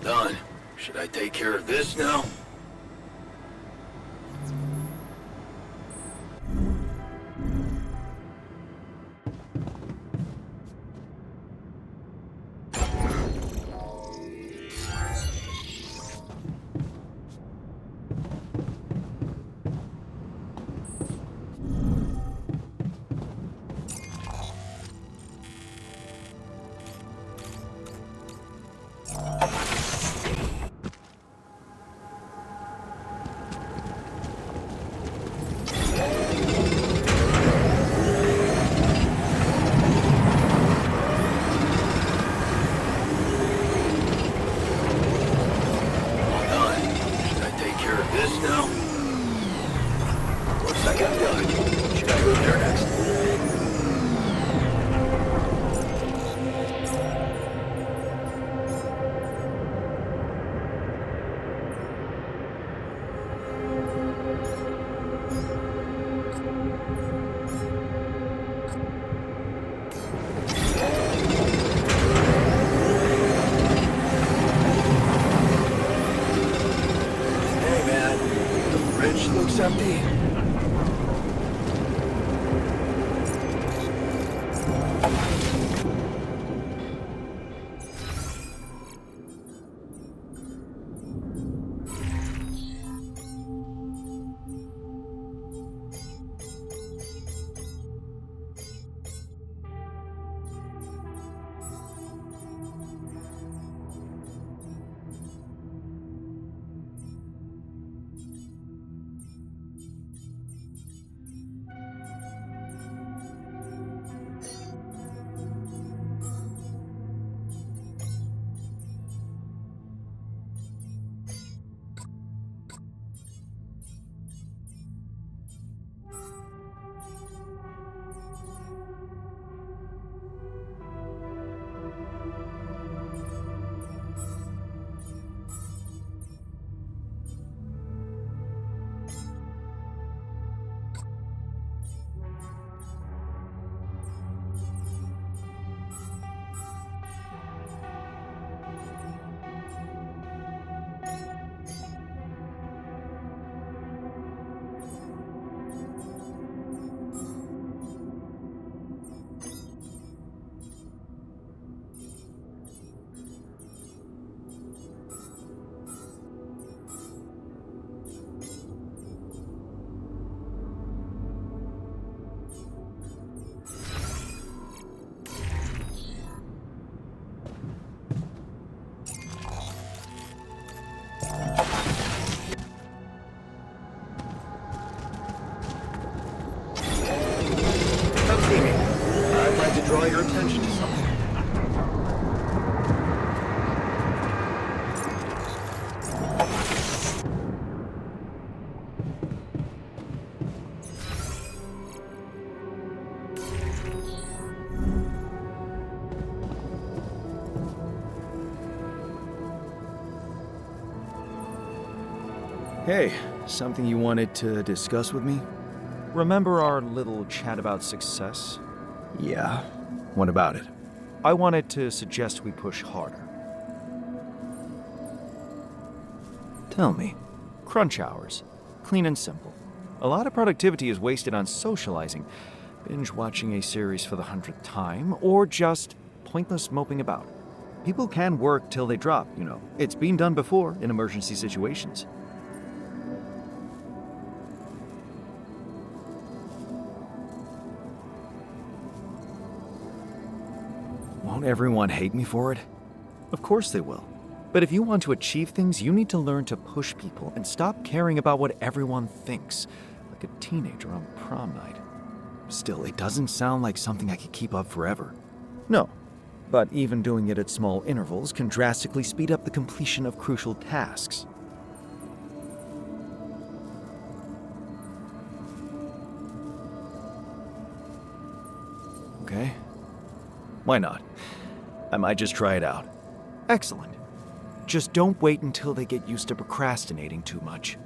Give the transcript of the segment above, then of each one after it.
done. Should I take care of this now? Empty. Draw your attention to something. Hey, something you wanted to discuss with me? Remember our little chat about success? Yeah. What about it? I wanted to suggest we push harder. Tell me. Crunch hours. Clean and simple. A lot of productivity is wasted on socializing, binge watching a series for the 100th time, or just pointless moping about. People can work till they drop, you know. It's been done before in emergency situations. Won't everyone hate me for it? Of course they will. But if you want to achieve things, you need to learn to push people and stop caring about what everyone thinks, like a teenager on prom night. Still, it doesn't sound like something I could keep up forever. No, but even doing it at small intervals can drastically speed up the completion of crucial tasks. Okay. Why not? I might just try it out. Excellent. Just don't wait until they get used to procrastinating too much.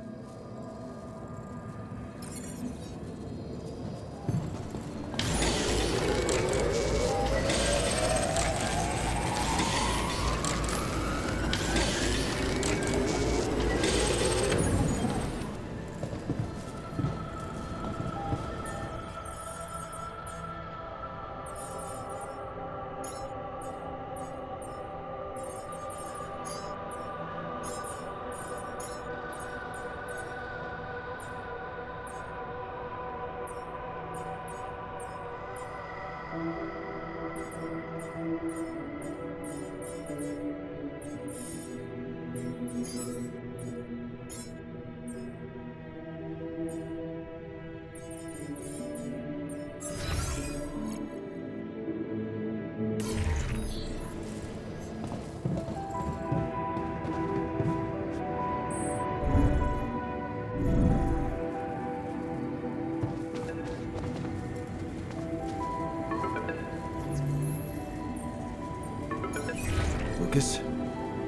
Lucas.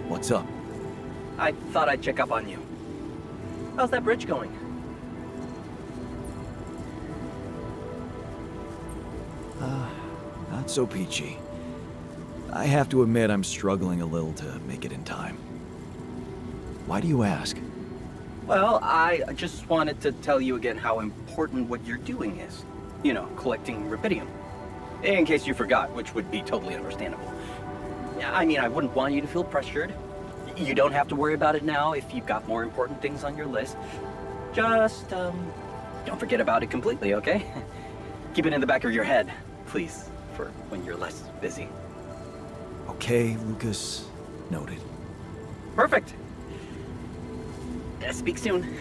What's up? I thought I'd check up on you. How's that bridge going? Not so peachy. I have to admit I'm struggling a little to make it in time. Why do you ask? Well, I just wanted to tell you again how important what you're doing is. You know, collecting rubidium. In case you forgot, which would be totally understandable. Yeah, I mean, I wouldn't want you to feel pressured. You don't have to worry about it now if you've got more important things on your list. Just, don't forget about it completely, okay? Keep it in the back of your head, please, for when you're less busy. Okay, Lucas. Noted. Perfect. Speak soon.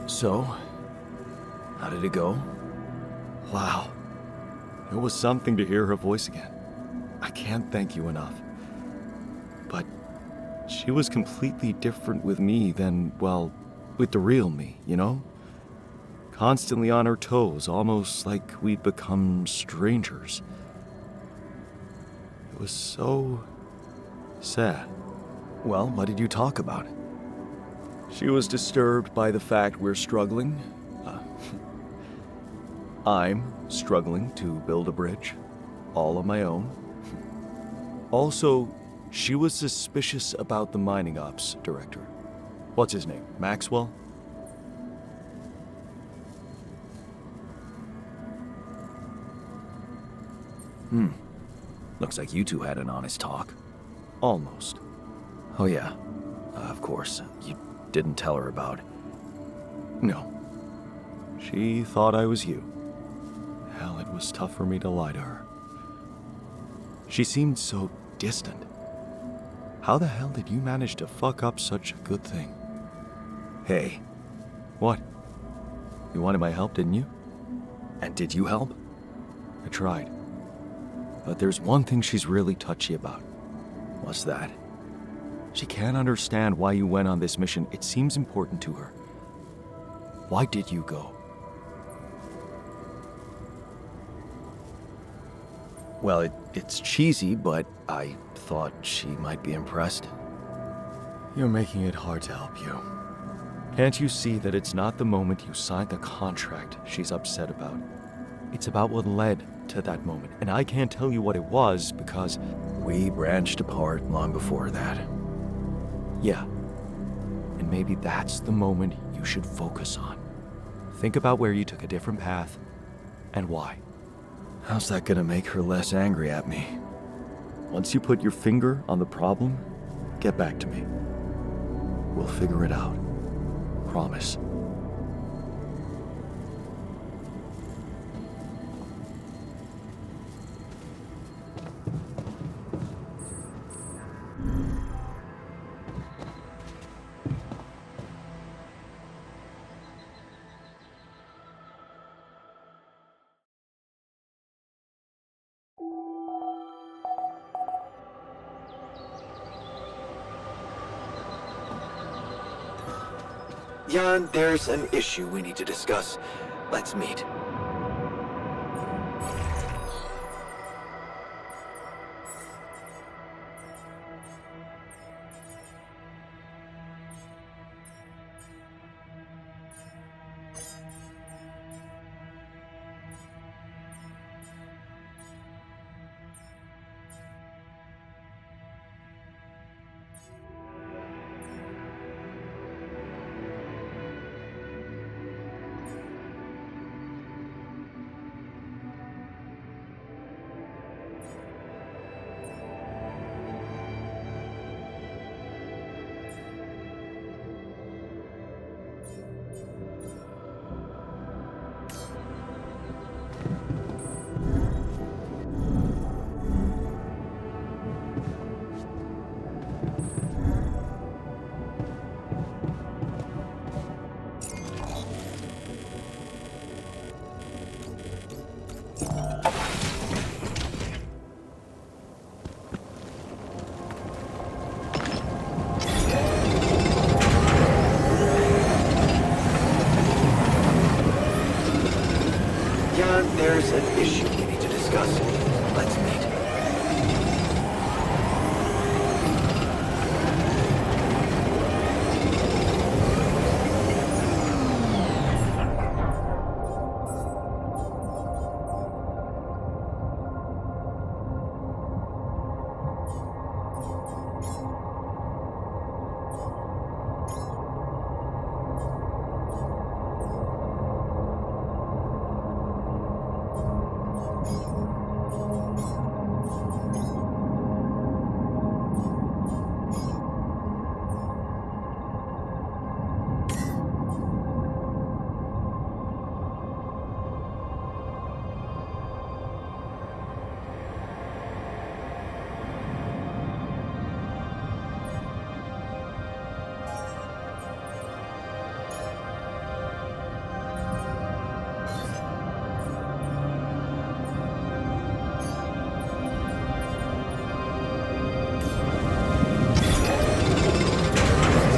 So, how did it go? Wow. It was something to hear her voice again. I can't thank you enough. But she was completely different with me than, well, with the real me, you know? Constantly on her toes, almost like we'd become strangers. It was so sad. Well, what did you talk about? She was disturbed by the fact we're struggling. I'm struggling to build a bridge, all on my own. Also, she was suspicious about the mining ops director. What's his name? Maxwell? Looks like you two had an honest talk. Almost. Oh yeah, of course. You didn't tell her about... No. She thought I was you. Hell, it was tough for me to lie to her. She seemed so distant. How the hell did you manage to fuck up such a good thing? Hey, What? you wanted my help, didn't you? And did you help? I tried. But there's one thing she's really touchy about. What's that? She can't understand why you went on this mission. It seems important to her. Why did you go? Well, it's cheesy, but I thought she might be impressed. You're making it hard to help you. Can't you see that it's not the moment you signed the contract she's upset about? It's about what led to that moment, and I can't tell you what it was because... We branched apart long before that. Yeah. And maybe that's the moment you should focus on. Think about where you took a different path and why. How's that gonna make her less angry at me? Once you put your finger on the problem, get back to me. We'll figure it out. Promise. Jan, there's an issue we need to discuss. Let's meet. Yeah, there's an issue we need to discuss. Let's meet.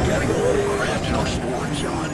Getting a little cramped in our storage yard.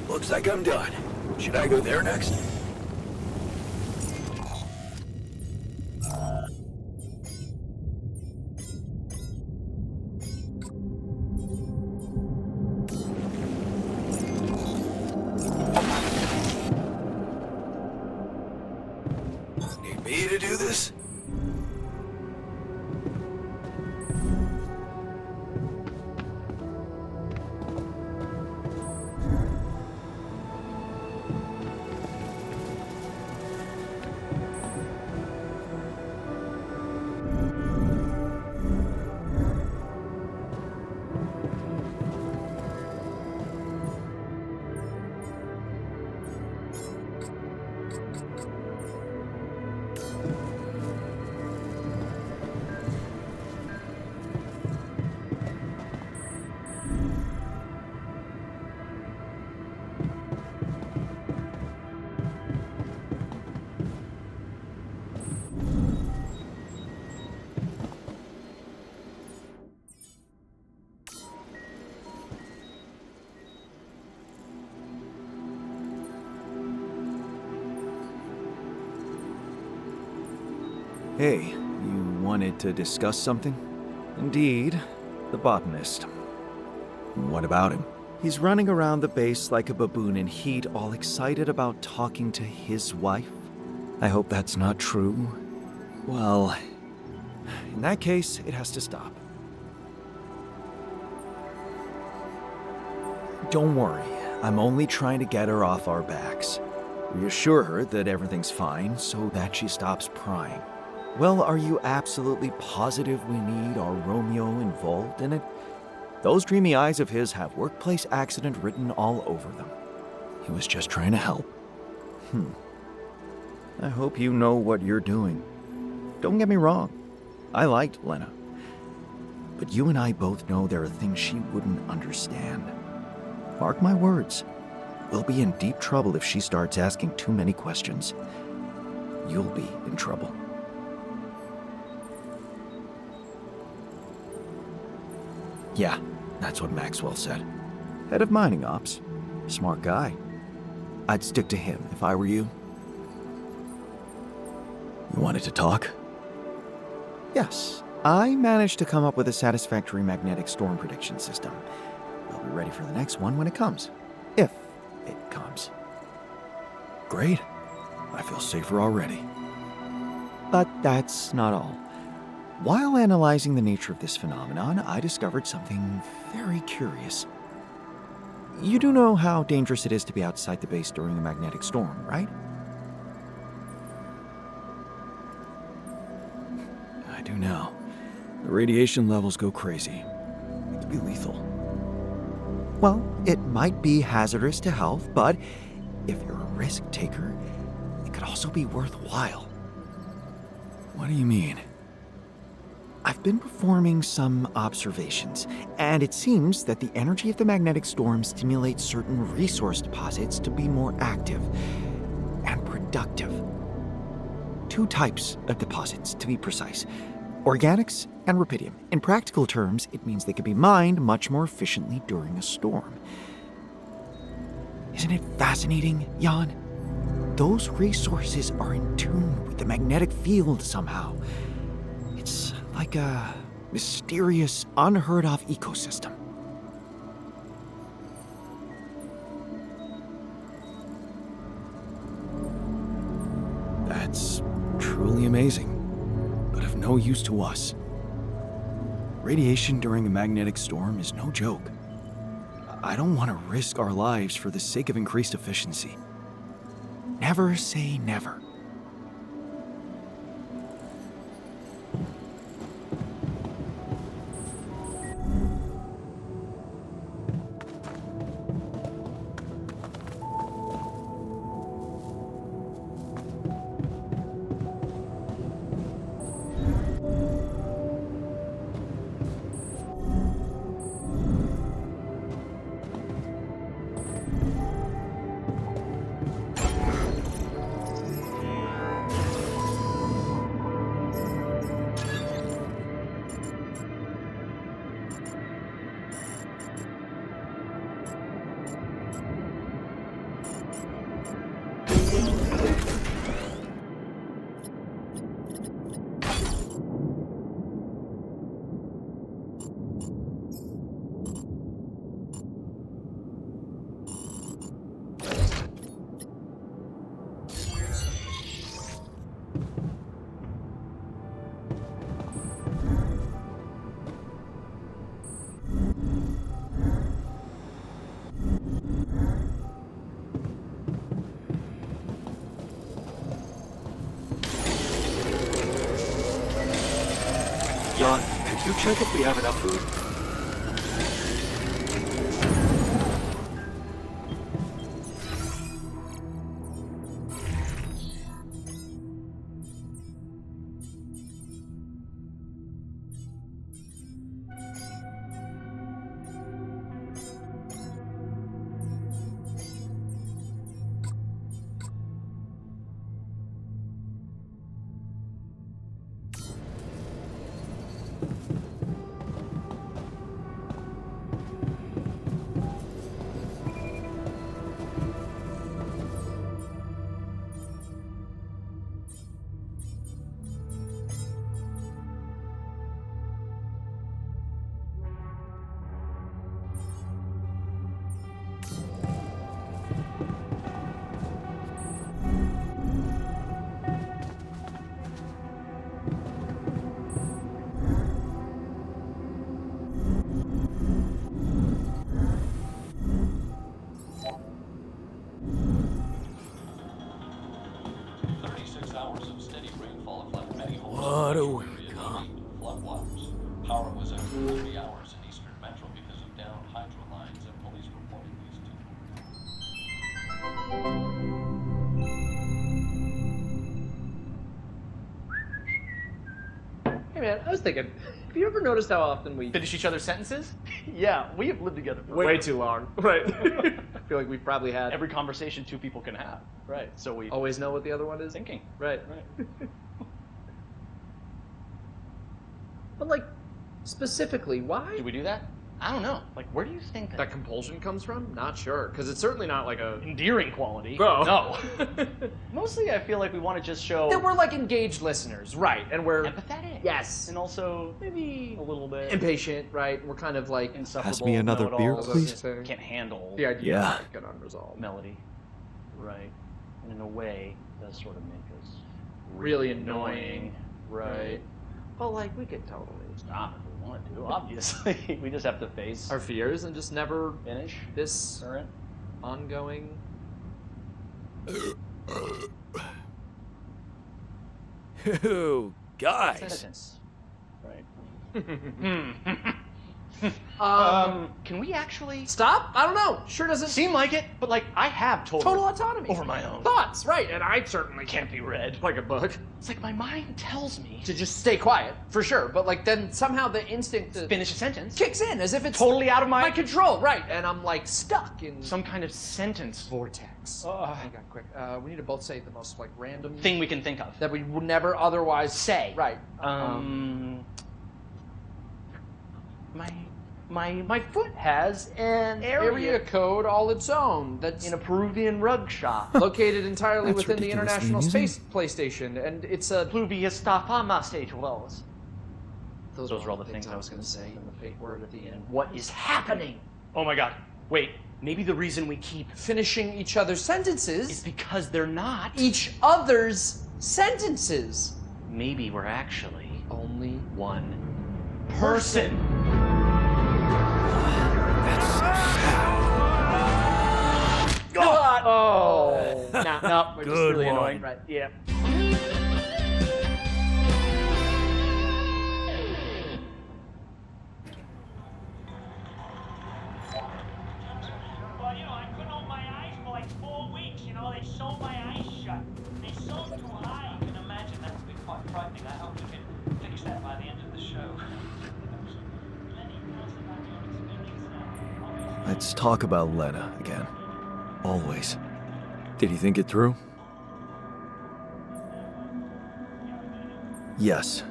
Looks like I'm done. Should I go there next? Need me to do this? Hey, you wanted to discuss something? Indeed, the botanist. What about him? He's running around the base like a baboon in heat, all excited about talking to his wife. I hope that's not true. Well, in that case, it has to stop. Don't worry, I'm only trying to get her off our backs. Reassure her that everything's fine so that she stops prying. Well, are you absolutely positive we need our Romeo involved in it? Those dreamy eyes of his have workplace accident written all over them. He was just trying to help. I hope you know what you're doing. Don't get me wrong. I liked Lena. But you and I both know there are things she wouldn't understand. Mark my words. We'll be in deep trouble if she starts asking too many questions. You'll be in trouble. Yeah, that's what Maxwell said. Head of mining ops. Smart guy. I'd stick to him if I were you. You wanted to talk? Yes. I managed to come up with a satisfactory magnetic storm prediction system. I'll be ready for the next one when it comes. If it comes. Great. I feel safer already. But that's not all. While analyzing the nature of this phenomenon, I discovered something very curious. You do know how dangerous it is to be outside the base during a magnetic storm, right? I do now. The radiation levels go crazy. It could be lethal. Well, it might be hazardous to health, but if you're a risk taker, it could also be worthwhile. What do you mean? I've been performing some observations, and it seems that the energy of the magnetic storm stimulates certain resource deposits to be more active and productive. 2 types of deposits, to be precise: organics and rubidium. In practical terms, it means they can be mined much more efficiently during a storm. Isn't it fascinating, Jan? Those resources are in tune with the magnetic field somehow. It's like a mysterious, unheard of ecosystem. That's truly amazing, but of no use to us. Radiation during a magnetic storm is no joke. I don't want to risk our lives for the sake of increased efficiency. Never say never. Jan, could you check if we have enough food? What do we come? Floodwaters. Power was out for 3 hours in Eastern Metro because of downed hydro lines, and police reporting these two. Hey man, I was thinking, have you ever noticed how often we Finish each other's sentences? Yeah, we have lived together for way too long. Right. I feel like we've probably had Every conversation 2 people can have. right. So we Always know what the other one is. thinking. Right. Right. But like, specifically, why Do we do that? I don't know. Like, where do you think that compulsion comes from? Not sure, because it's certainly not like a endearing quality? Oh. No. Mostly, I feel like we want to just show that we're like engaged listeners, right? And we're empathetic. yes, And also maybe a little bit impatient, right? We're kind of like insufferable. Pass me another beer, know-it-alls, please. Can't handle the idea Yeah. of like an unresolved, melody. Right. And in a way, it does sort of make us really annoying, Right. But like, we could totally Stop if we want to, obviously. We just have to face Our fears and just never finish this current. ongoing. Ew, guys. Sentence. Right. Can we actually Stop? I don't know. Sure doesn't seem like it? But like, I have total autonomy over my own thoughts, right? And I certainly can't be read. like a book It's like my mind tells me to just stay quiet for sure. But like then somehow the instinct to finish a sentence. kicks in as if it's Totally out of my my control, right? And I'm like stuck in some kind of sentence vortex. Hang on, quick. We need to both say the most like random thing we can think of. that we would never otherwise Say. Right. My foot has an area code all its own. That's in a Peruvian rug shop. located entirely That's within the ridiculous. International The Space PlayStation, and it's a. Pluvius stafama stage wells. Those were all the things I was going to say. And the fake word at the end. What is happening? Oh my god. Wait, maybe the reason we keep Finishing each other's sentences. is because they're not. Each other's sentences. Maybe we're actually Only one person. God! Oh! No, we're just Good really one. annoying. Right, yeah. Well, I couldn't open my eyes for like 4 weeks, they sewed my eyes shut. They sewed too high. You can imagine that would be quite frightening. I hope you can fix that by the end of the show. Lenny, tell us about your experience. Let's talk about Lena again. Always. Did you think it through? Yes.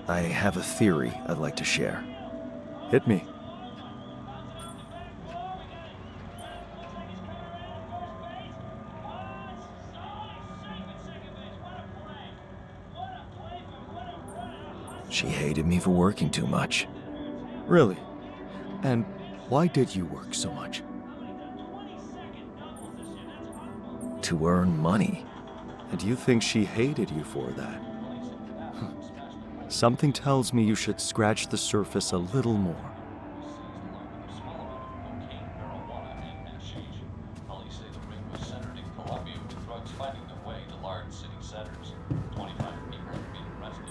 I have a theory I'd like to share. Hit me. She hated me for working too much. Really? And why did you work so much? To earn money. And do you think she hated you for that? Something tells me you should scratch the surface a little more. Police say the ring was centered in Colombia, with drugs finding their way to large city centers. 25 people have been arrested.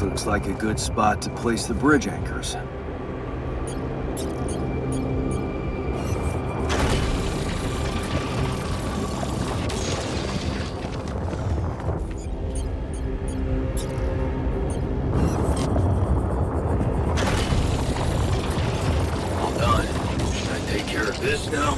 looks like a good spot to place the bridge anchors. All done. Should I take care of this now?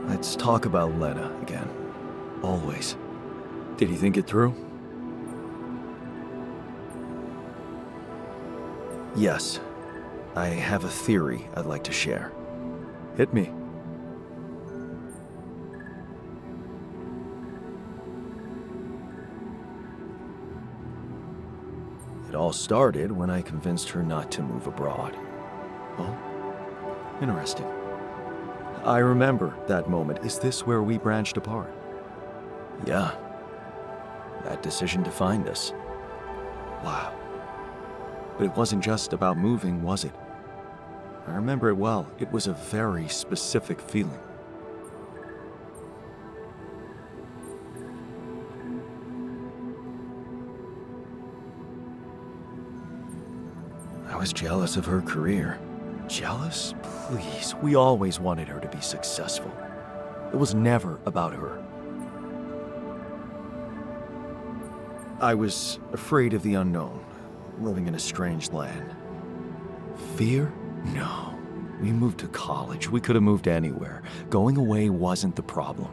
Let's talk about Lena again. Always. Did you think it through? Yes. I have a theory I'd like to share. Hit me. It all started when I convinced her not to move abroad. Oh, interesting. I remember that moment. Is this where we branched apart? Yeah. That decision defined us. Wow. But it wasn't just about moving, was it? I remember it well. It was a very specific feeling. I was jealous of her career. Jealous? Please, we always wanted her to be successful. It was never about her. I was afraid of the unknown, living in a strange land. Fear? No. We moved to college. We could have moved anywhere. Going away wasn't the problem.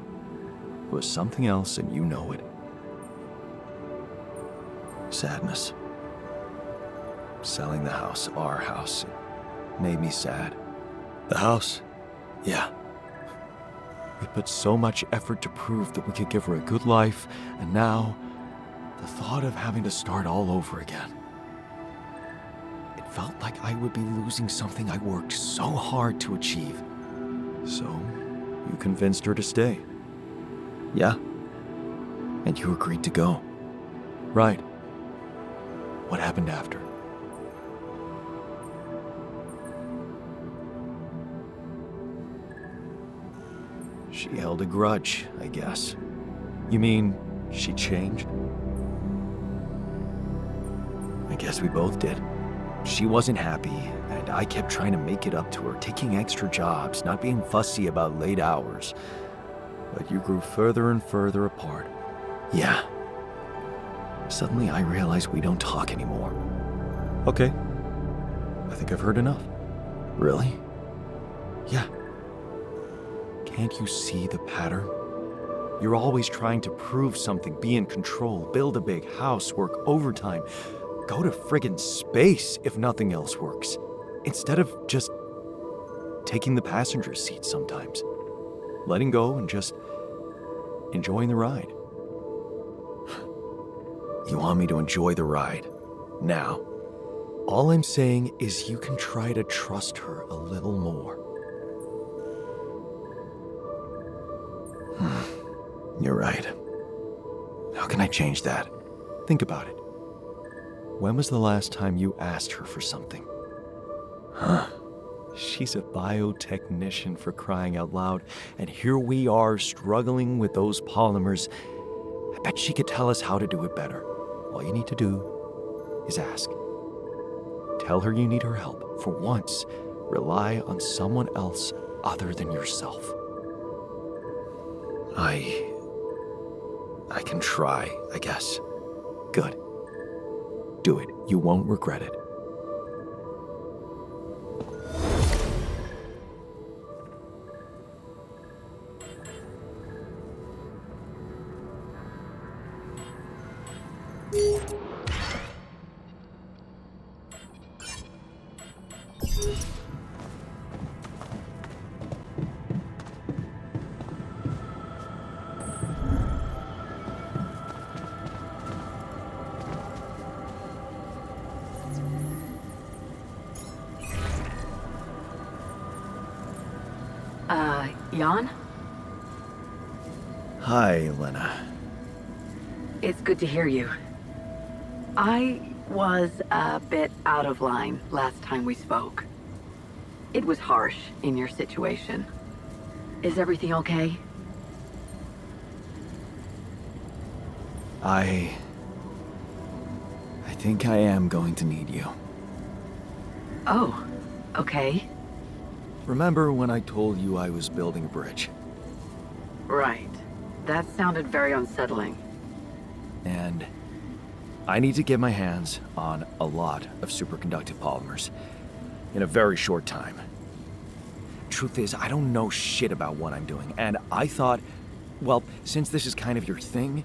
It was something else, and you know it. Sadness. Selling the house, our house, made me sad. The house? Yeah. We put so much effort to prove that we could give her a good life, and now, the thought of having to start all over again. It felt like I would be losing something I worked so hard to achieve. So, you convinced her to stay. Yeah. And you agreed to go. Right. What happened after? She held a grudge, I guess. You mean she changed? I guess we both did. She wasn't happy, and I kept trying to make it up to her, taking extra jobs, not being fussy about late hours. But you grew further and further apart. Yeah. Suddenly I realized we don't talk anymore. Okay. I think I've heard enough. Really? Yeah. Can't you see the pattern? You're always trying to prove something, be in control, build a big house, work overtime, go to friggin' space if nothing else works, instead of just taking the passenger seat sometimes, letting go and just enjoying the ride. You want me to enjoy the ride now? All I'm saying is you can try to trust her a little more. You're right. How can I change that? Think about it. When was the last time you asked her for something? Huh? She's a biotechnician, for crying out loud, and here we are struggling with those polymers. I bet she could tell us how to do it better. All you need to do is ask. Tell her you need her help. For once, rely on someone else other than yourself. I can try, I guess. Good. Do it. You won't regret it. Jan? Hi, Lena. It's good to hear you. I was a bit out of line last time we spoke. It was harsh in your situation. Is everything okay? I think I am going to need you. Oh, okay. Remember when I told you I was building a bridge? Right. That sounded very unsettling. And I need to get my hands on a lot of superconductive polymers in a very short time. Truth is, I don't know shit about what I'm doing, and I thought, well, since this is kind of your thing,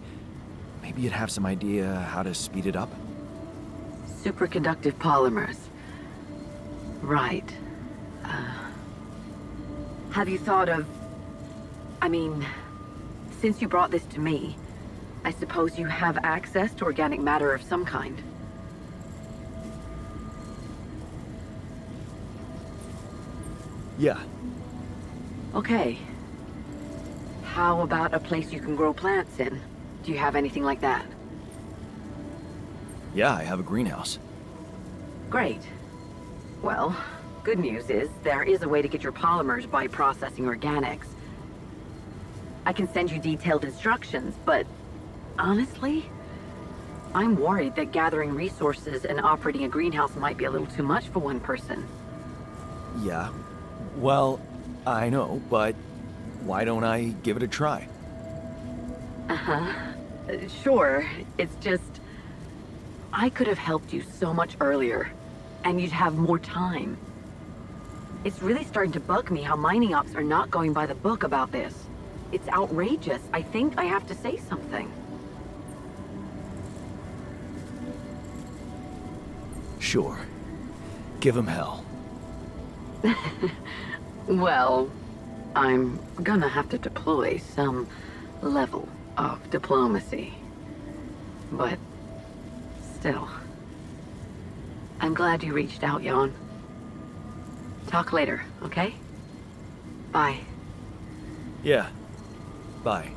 maybe you'd have some idea how to speed it up? Superconductive polymers. Right. Have you thought of... I mean, since you brought this to me, I suppose you have access to organic matter of some kind. Yeah. Okay. How about a place you can grow plants in? Do you have anything like that? Yeah, I have a greenhouse. Great. Well, good news is there is a way to get your polymers by processing organics. I can send you detailed instructions, but honestly, I'm worried that gathering resources and operating a greenhouse might be a little too much for one person. Yeah. Well, I know, but why don't I give it a try? Sure. It's just... I could have helped you so much earlier, and you'd have more time. It's really starting to bug me how mining ops are not going by the book about this. It's outrageous. I think I have to say something. Sure. Give him hell. Well, I'm gonna have to deploy some level of diplomacy. But still, I'm glad you reached out, Jan. Talk later, okay? Bye. Yeah. Bye.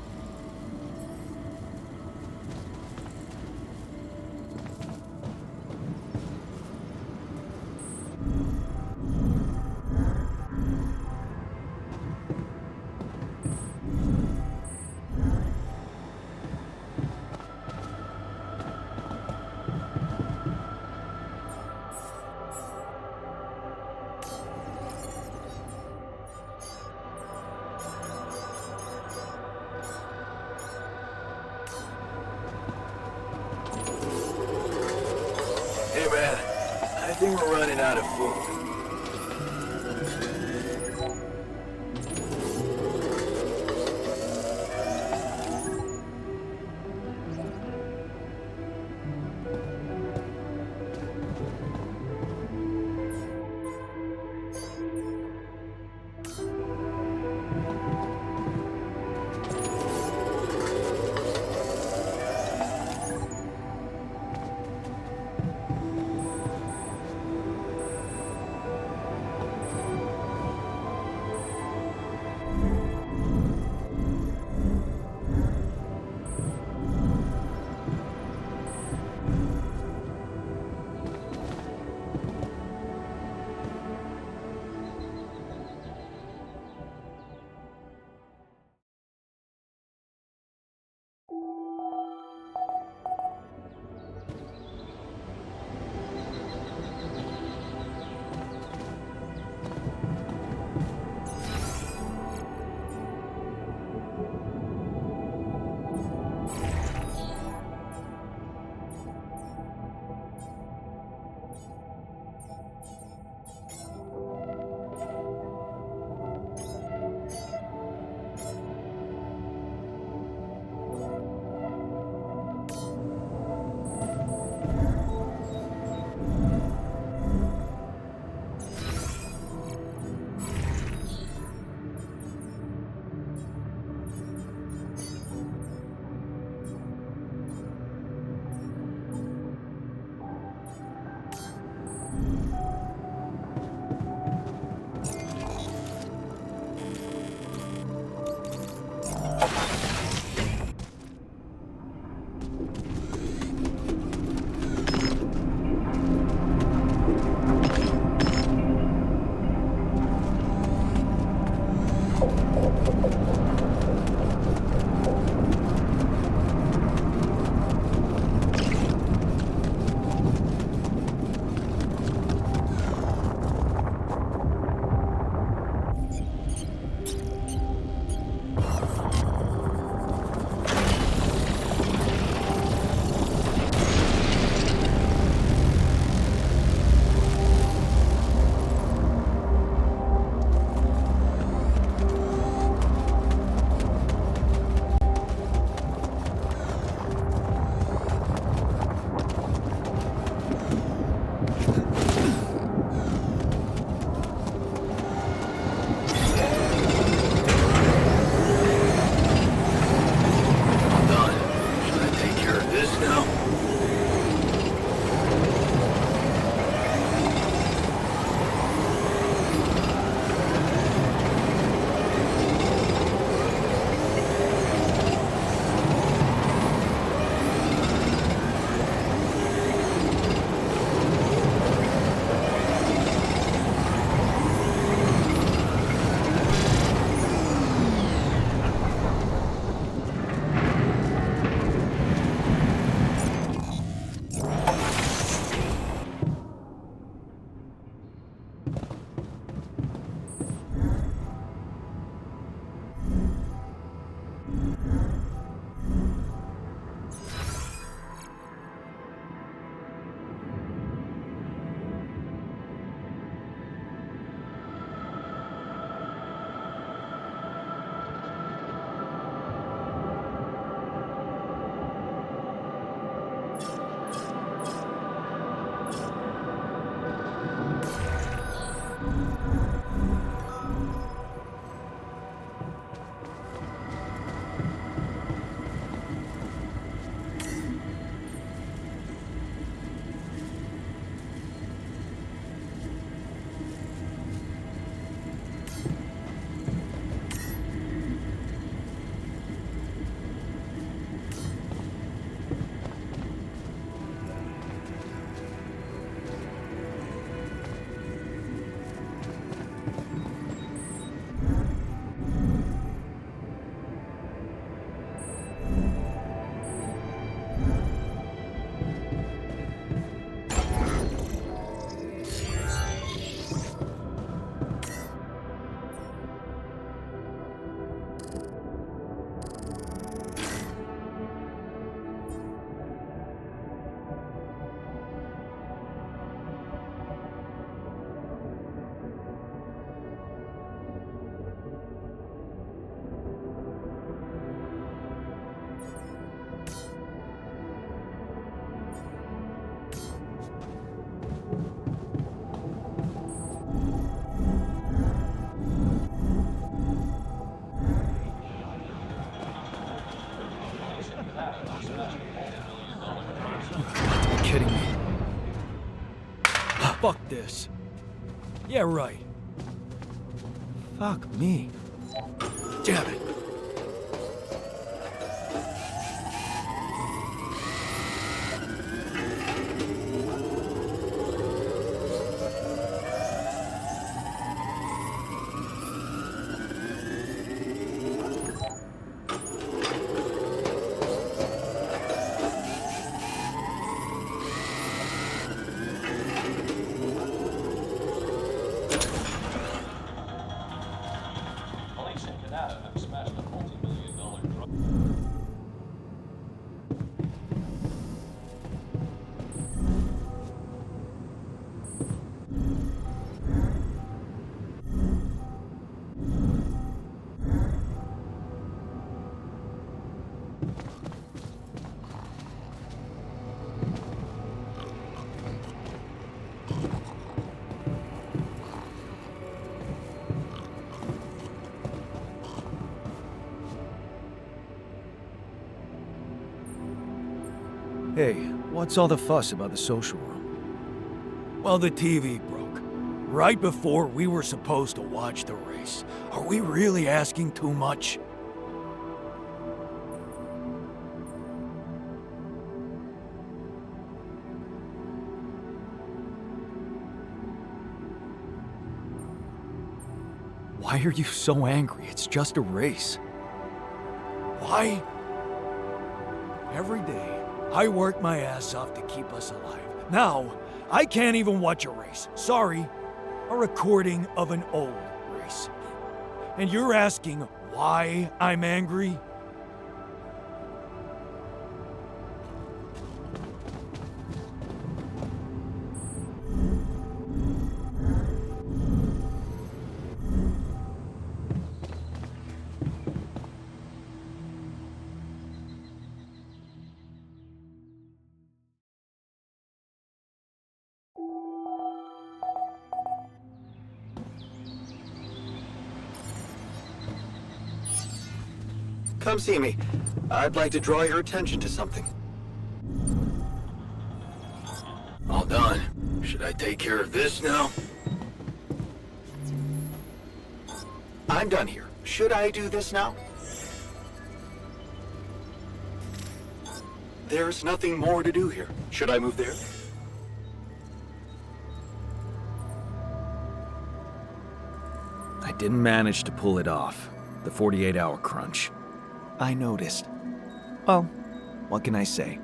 Hey man, I think we're running out of food. Kidding me. Fuck this. Yeah, right. Fuck me. Damn it. Police in Canada have smashed a multi-million-dollar drug. Hey, what's all the fuss about the social room? Well, the TV broke. Right before we were supposed to watch the race. Are we really asking too much? Why are you so angry? It's just a race. Why? Every day, I work my ass off to keep us alive. Now, I can't even watch a race. Sorry. A recording of an old race. And you're asking why I'm angry? Come see me. I'd like to draw your attention to something. All done. Should I take care of this now? I'm done here. Should I do this now? There's nothing more to do here. Should I move there? I didn't manage to pull it off. The 48-hour crunch. I noticed. Well, what can I say?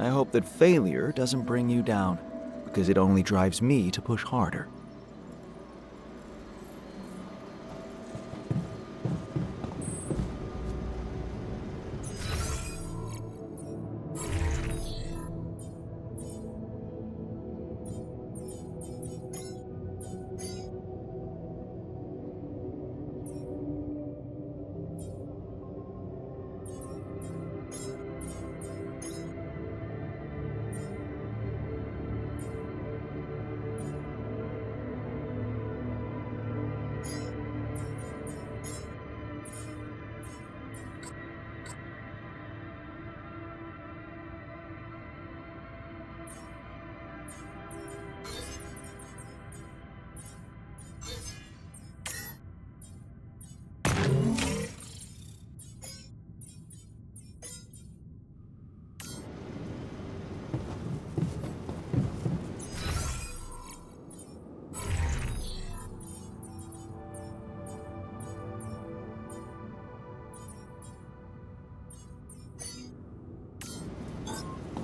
I hope that failure doesn't bring you down, because it only drives me to push harder.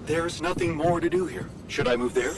There's nothing more to do here. Should I move there?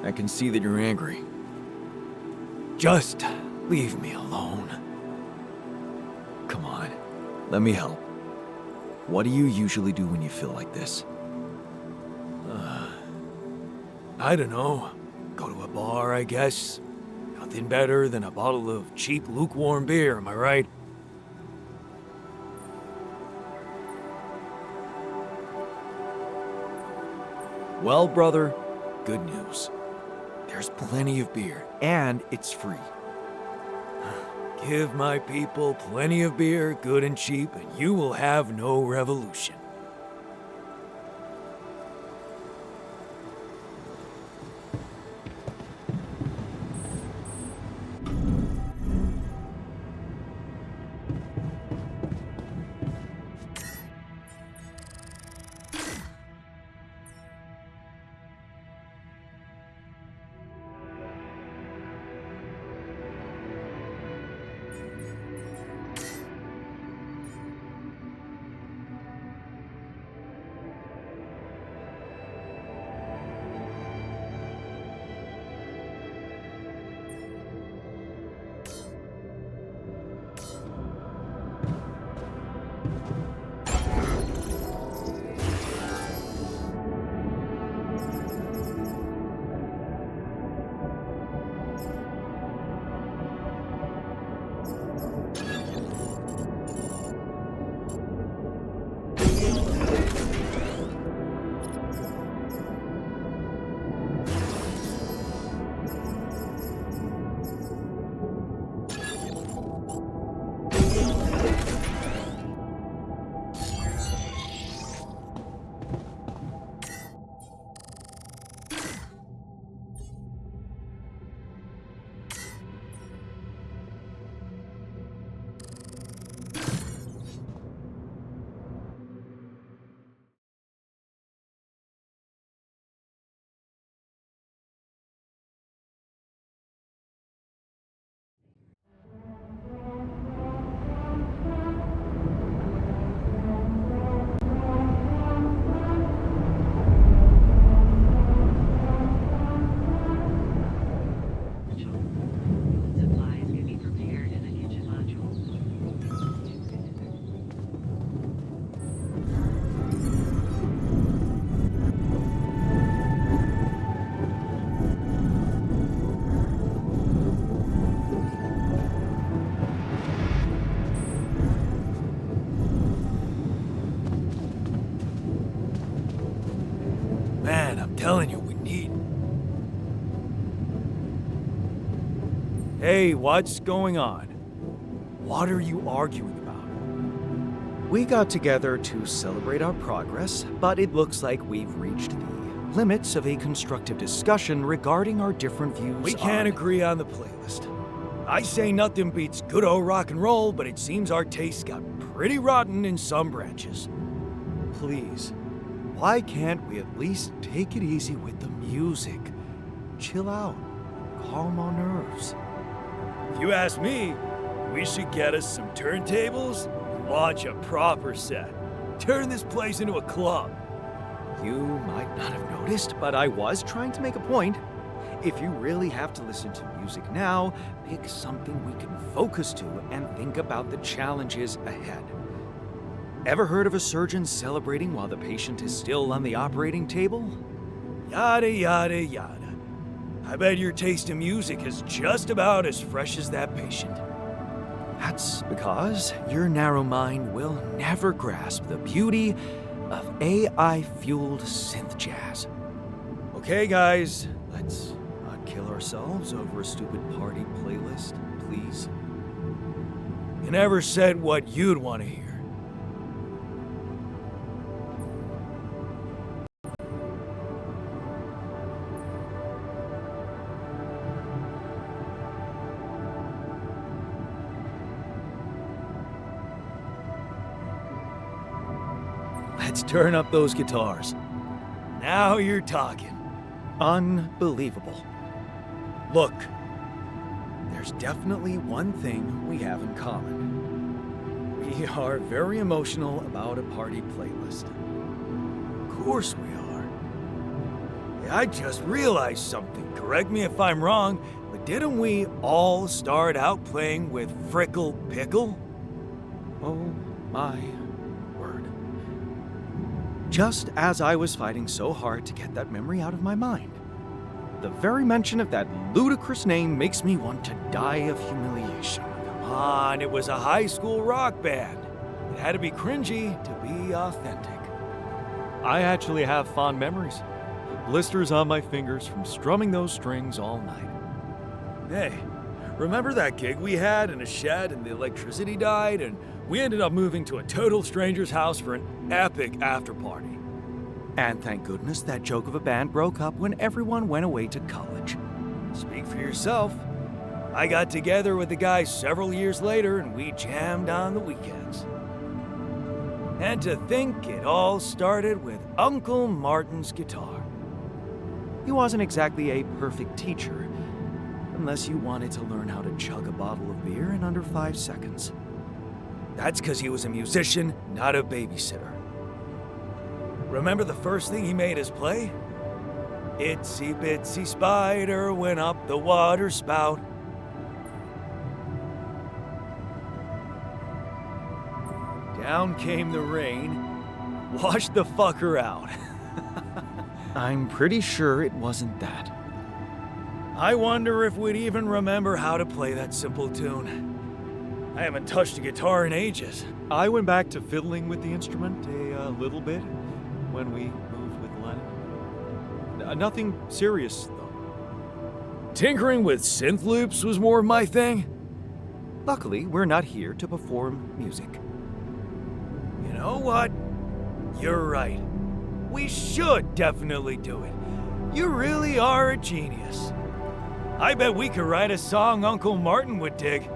I can see that you're angry. Just leave me alone. Come on, let me help. What do you usually do when you feel like this? I don't know. Go to a bar, I guess. Nothing better than a bottle of cheap, lukewarm beer, am I right? Well, brother, good news. There's plenty of beer, and it's free. Give my people plenty of beer, good and cheap, and you will have no revolution. Supplies can be prepared in the kitchen module. Man, I'm telling you, we need... Hey, what's going on? What are you arguing about? We got together to celebrate our progress, but it looks like we've reached the limits of a constructive discussion regarding our different views. We can't agree on the playlist. I say nothing beats good old rock and roll, but it seems our tastes got pretty rotten in some branches. Please, why can't we at least take it easy with the music? Chill out, calm our nerves. If you ask me, we should get us some turntables and launch a proper set. Turn this place into a club. You might not have noticed, but I was trying to make a point. If you really have to listen to music now, pick something we can focus to and think about the challenges ahead. Ever heard of a surgeon celebrating while the patient is still on the operating table? Yada, yada, yada. I bet your taste in music is just about as fresh as that patient. That's because your narrow mind will never grasp the beauty of AI-fueled synth jazz. Okay, guys, let's not kill ourselves over a stupid party playlist, please. You never said what you'd want to hear. Let's turn up those guitars. Now you're talking. Unbelievable. Look, There's definitely one thing we have in common. We are very emotional about a party playlist. of course we are. I just realized something. Correct me if I'm wrong, but didn't we all start out playing with Frickle Pickle? Oh my word. Just as I was fighting so hard to get that memory out of my mind, the very mention of that ludicrous name makes me want to die of humiliation. Come on, it was a high school rock band. It had to be cringy to be authentic. I actually have fond memories. Blisters on my fingers from strumming those strings all night. Hey, remember that gig we had in a shed and the electricity died and we ended up moving to a total stranger's house for an epic after party? And thank goodness that joke of a band broke up when everyone went away to college. Speak for yourself. I got together with the guys several years later and we jammed on the weekends. And to think it all started with Uncle Martin's guitar. He wasn't exactly a perfect teacher, unless you wanted to learn how to chug a bottle of beer in under 5 seconds. That's because he was a musician, not a babysitter. Remember the first thing he made us play? Itsy bitsy spider went up the water spout. Down came the rain, washed the fucker out. I'm pretty sure it wasn't that. I wonder if we'd even remember how to play that simple tune. I haven't touched a guitar in ages. I went back to fiddling with the instrument a little bit when we moved with Lennon. Nothing serious, though. Tinkering with synth loops was more my thing. Luckily, we're not here to perform music. You know what? You're right. We should definitely do it. You really are a genius. I bet we could write a song Uncle Martin would dig.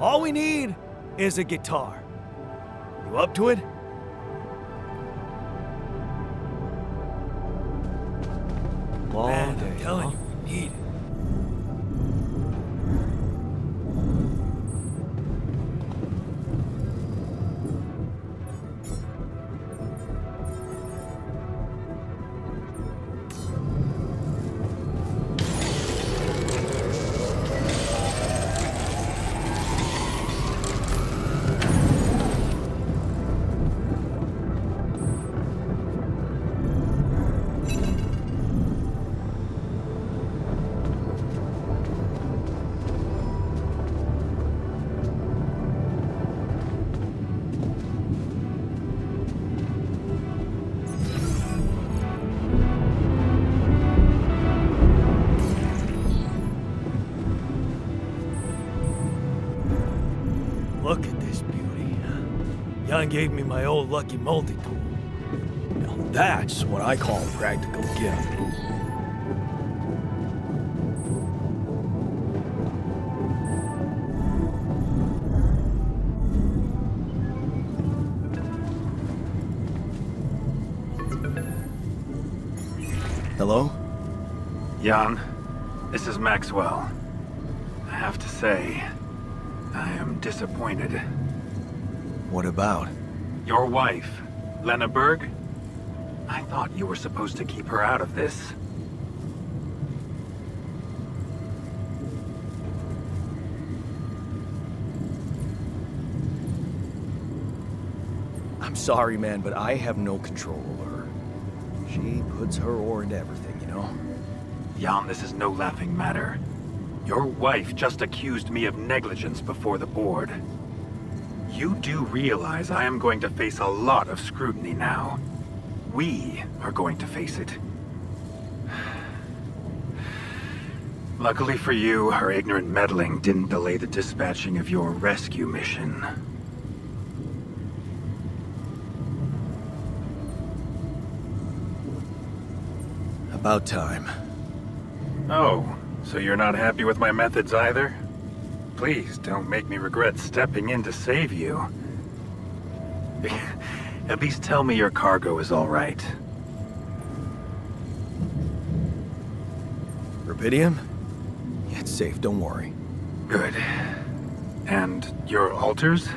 All we need is a guitar. You up to it? Long Man, day, I'm telling huh? you, we need it. Look at this beauty. Jan gave me my old Lucky multi-tool. Now that's what I call a practical gift. Hello? Jan, this is Maxwell. I have to say, I am disappointed. What about? Your wife, Lena Berg? I thought you were supposed to keep her out of this. I'm sorry, man, but I have no control over her. She puts her oar into everything, you know? Jan, this is no laughing matter. Your wife just accused me of negligence before the board. You do realize I am going to face a lot of scrutiny now. We are going to face it. Luckily for you, her ignorant meddling didn't delay the dispatching of your rescue mission. About time. Oh, so you're not happy with my methods either? Please don't make me regret stepping in to save you. At least tell me your cargo is all right. Rubidium? Yeah, it's safe, don't worry. Good. And your altars?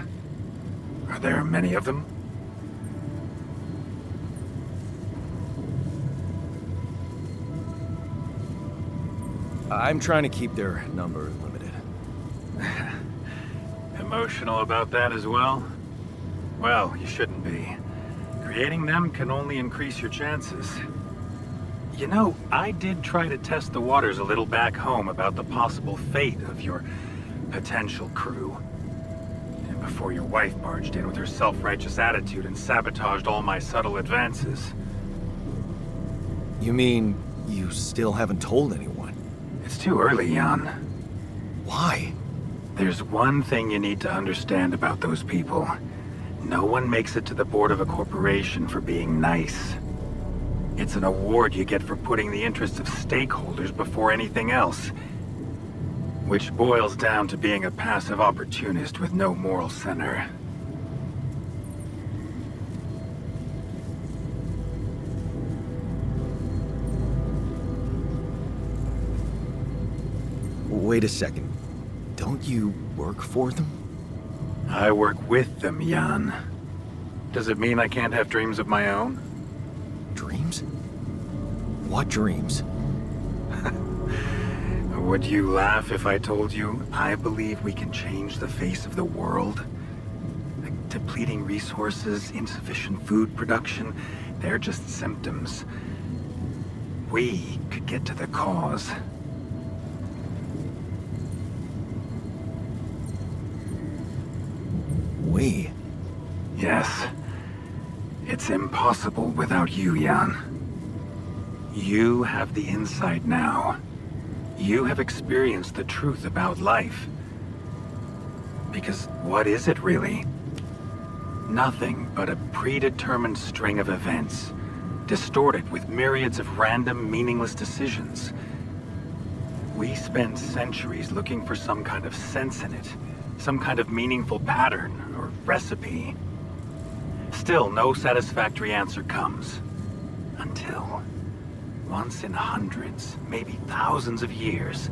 Are there many of them? I'm trying to keep their number limited. Emotional about that as well? Well, you shouldn't be. Creating them can only increase your chances. You know, I did try to test the waters a little back home about the possible fate of your potential crew. And before your wife barged in with her self-righteous attitude and sabotaged all my subtle advances. You mean you still haven't told anyone? It's too early, Jan. Why? There's one thing you need to understand about those people. No one makes it to the board of a corporation for being nice. It's an award you get for putting the interests of stakeholders before anything else. Which boils down to being a passive opportunist with no moral center. Wait a second. Don't you work for them? I work with them, Jan. Does it mean I can't have dreams of my own? Dreams? What dreams? Would you laugh if I told you I believe we can change the face of the world? Like depleting resources, insufficient food production, they're just symptoms. We could get to the cause. We? Yes. It's impossible without you, Jan. You have the insight now. You have experienced the truth about life. Because what is it really? Nothing but a predetermined string of events, distorted with myriads of random, meaningless decisions. We spend centuries looking for some kind of sense in it, some kind of meaningful pattern or recipe. Still, no satisfactory answer comes. Until, once in hundreds, maybe thousands of years,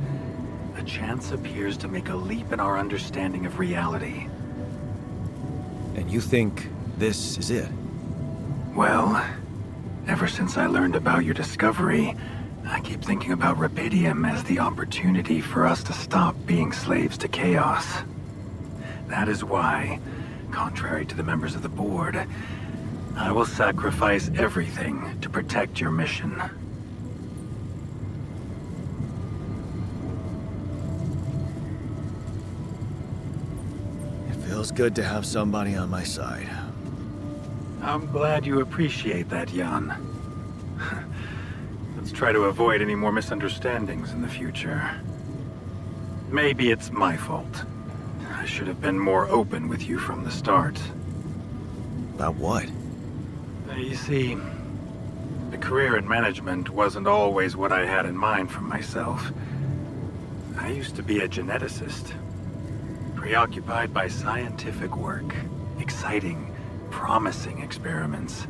a chance appears to make a leap in our understanding of reality. And you think this is it? Well, ever since I learned about your discovery, I keep thinking about Rubidium as the opportunity for us to stop being slaves to chaos. That is why, contrary to the members of the board, I will sacrifice everything to protect your mission. It feels good to have somebody on my side. I'm glad you appreciate that, Jan. Let's try to avoid any more misunderstandings in the future. Maybe it's my fault. I should have been more open with you from the start. About what? You see, the career in management wasn't always what I had in mind for myself. I used to be a geneticist, preoccupied by scientific work, exciting, promising experiments.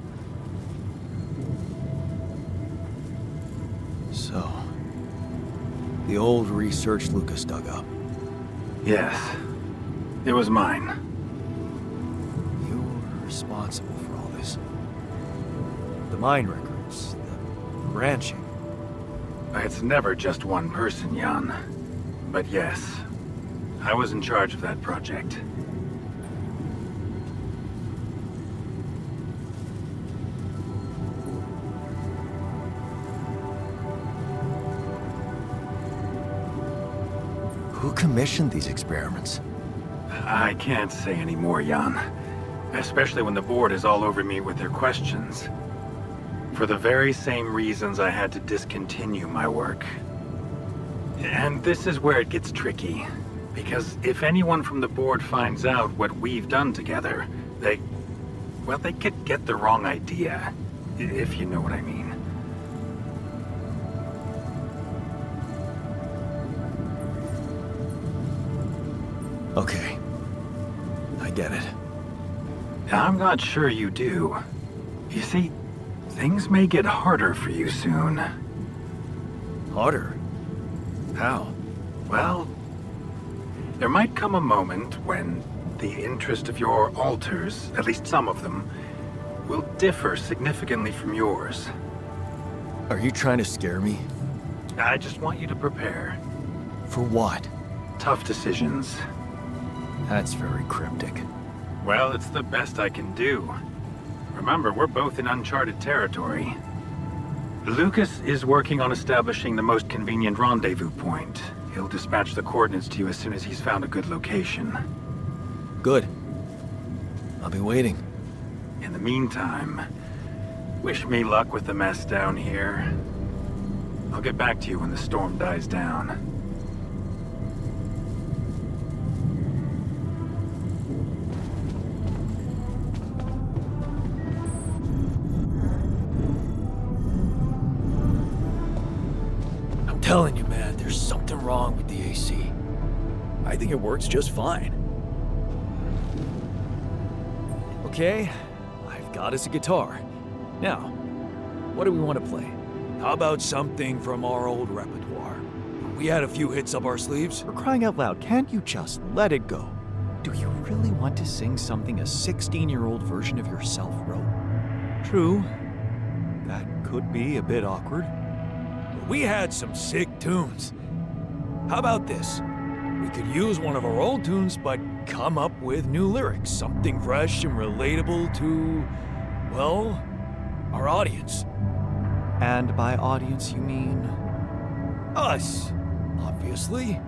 So, the old research Lucas dug up. Yes, it was mine. You were responsible for all this. The mine records, the branching. It's never just one person, Jan. But yes, I was in charge of that project. Who commissioned these experiments? I can't say any more, Jan. Especially when the board is all over me with their questions. For the very same reasons I had to discontinue my work. And this is where it gets tricky. Because if anyone from the board finds out what we've done together, they could get the wrong idea. If you know what I mean. Okay. I get it. I'm not sure you do. You see, things may get harder for you soon. Harder? How? Well, there might come a moment when the interest of your alters, at least some of them, will differ significantly from yours. Are you trying to scare me? I just want you to prepare. For what? Tough decisions. That's very cryptic. Well, it's the best I can do. Remember, we're both in uncharted territory. Lucas is working on establishing the most convenient rendezvous point. He'll dispatch the coordinates to you as soon as he's found a good location. Good. I'll be waiting. In the meantime, wish me luck with the mess down here. I'll get back to you when the storm dies down. I'm telling you, man, there's something wrong with the AC. I think it works just fine. Okay, I've got us a guitar. Now, what do we want to play? How about something from our old repertoire? We had a few hits up our sleeves. For crying out loud, can't you just let it go? Do you really want to sing something a 16-year-old version of yourself wrote? True, that could be a bit awkward. But we had some sick tunes. How about this? We could use one of our old tunes, but come up with new lyrics. Something fresh and relatable to, well, our audience. And by audience, you mean? Us, obviously.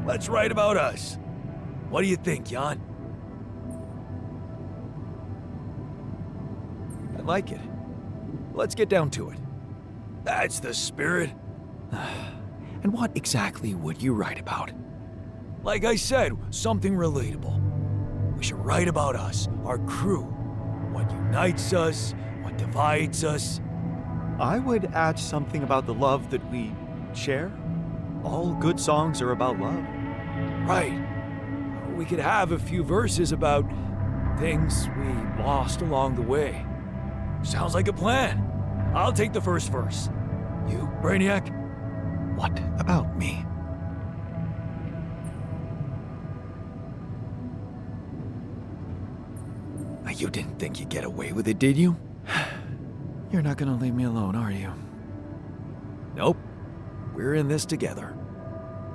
Let's write about us. What do you think, Jan? I like it. Let's get down to it. That's the spirit. And what exactly would you write about? Like I said, something relatable. We should write about us, our crew. What unites us, what divides us. I would add something about the love that we share. All good songs are about love. Right. We could have a few verses about things we lost along the way. Sounds like a plan. I'll take the first verse. You, Brainiac? What about me? You didn't think you'd get away with it, did you? You're not gonna leave me alone, are you? Nope. We're in this together.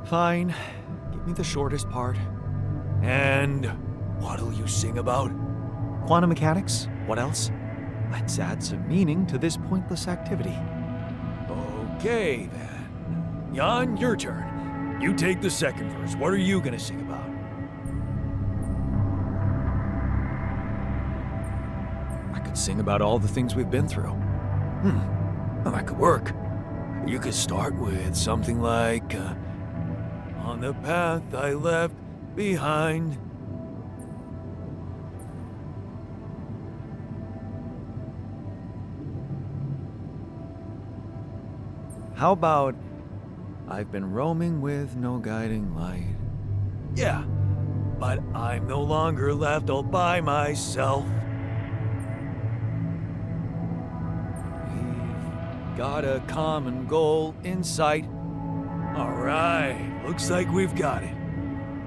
Fine. Give me the shortest part. And what'll you sing about? Quantum mechanics? What else? Let's add some meaning to this pointless activity. Okay, then. Jan, your turn. You take the second verse. What are you gonna sing about? I could sing about all the things we've been through. Well, that could work. You could start with something like, on the path I left behind. How about, I've been roaming with no guiding light? Yeah, but I'm no longer left all by myself. We've got a common goal in sight. All right, looks like we've got it.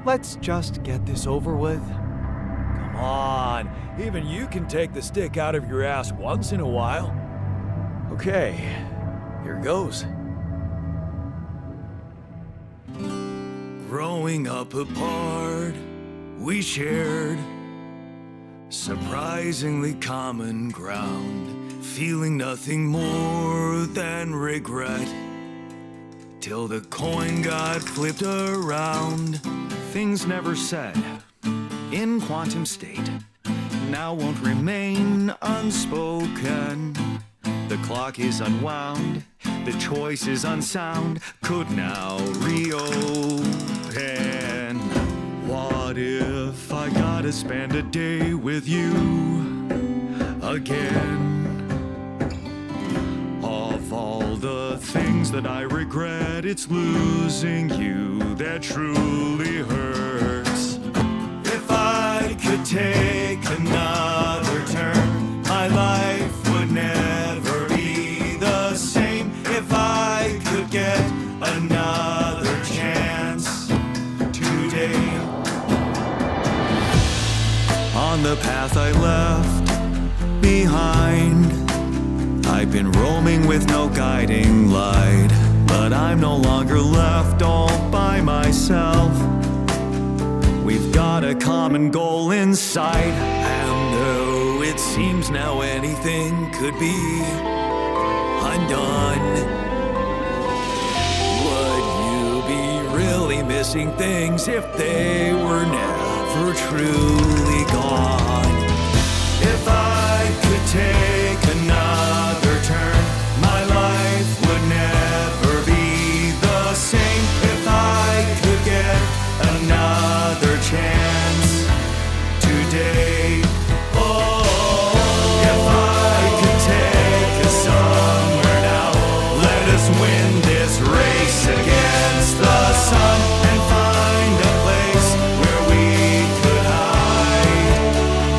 Let's just get this over with. Come on, even you can take the stick out of your ass once in a while. Okay, here goes. Growing up apart, we shared surprisingly common ground, feeling nothing more than regret, till the coin got flipped around. Things never said in quantum state now won't remain unspoken. The clock is unwound, the choice is unsound, could now reopen. What if I gotta spend a day with you again? Of all the things that I regret, it's losing you that truly hurts. If I could take another turn, my life would never be the same. If I could get another chance today. On the path I left behind, I've been roaming with no guiding light, but I'm no longer left all by myself. We've got a common goal in sight, and though it seems now anything could be undone, would you be really missing things if they were never truly gone? If I could take another turn, my life would never be the same. If I could get another chance today, oh, if I could take us somewhere now, let us win this race against the sun and find a place where we could hide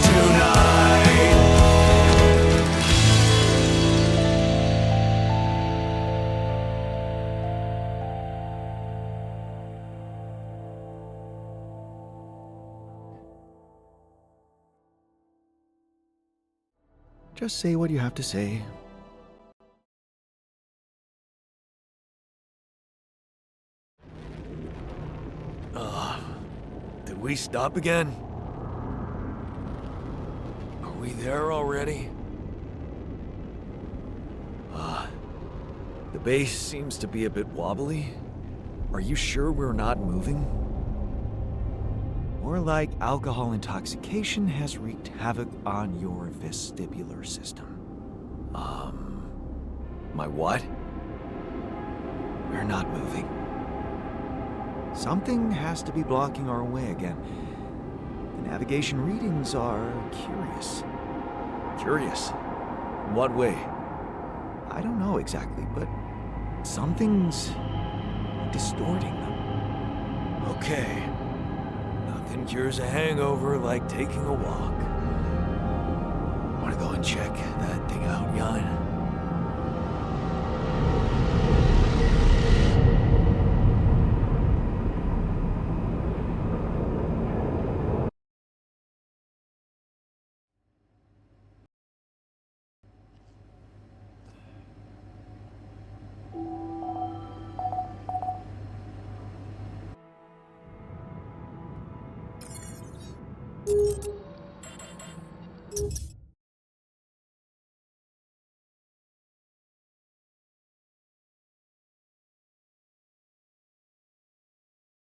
tonight. Just say what you have to say. Did we stop again? Are we there already? The base seems to be a bit wobbly. Are you sure we're not moving? More like alcohol intoxication has wreaked havoc on your vestibular system. My what? We're not moving. Something has to be blocking our way again. The navigation readings are curious. Curious. In what way? I don't know exactly, but something's distorting them. Okay. Nothing cures a hangover like taking a walk. Wanna go and check that thing out, Jan?